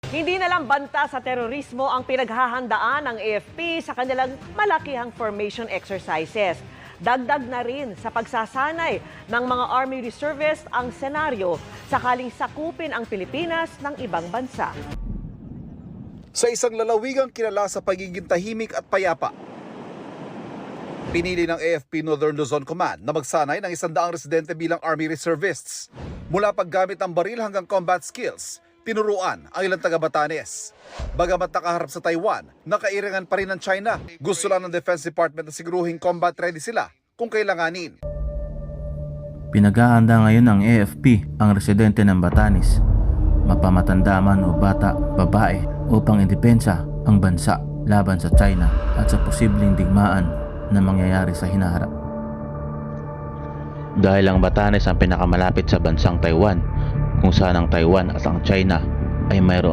Hindi na lang banta sa terorismo ang pinaghahandaan ng AFP sa kanilang malakihang formation exercises. Dagdag na rin sa pagsasanay ng mga Army Reservists ang senaryo sakaling sakupin ang Pilipinas ng ibang bansa. Sa isang lalawigang kilala sa pagiging tahimik at payapa, pinili ng AFP Northern Luzon Command na magsanay ng 100 residente bilang Army Reservists. Mula paggamit ng baril hanggang combat skills, tinuruan ang ilang taga Batanes. Bagamat nakaharap sa Taiwan, nakairangan pa rin ng China. Gusto lang ng Defense Department na siguruhing combat ready sila kung kailanganin. Pinag-aanda ngayon ng AFP ang residente ng Batanes, mapamatanda man o bata, babae, upang idepensa ang bansa laban sa China at sa posibleng digmaan na mangyayari sa hinaharap. Dahil ang Batanes ang pinakamalapit sa bansang Taiwan, kung saan ang Taiwan at ang China ay mayroon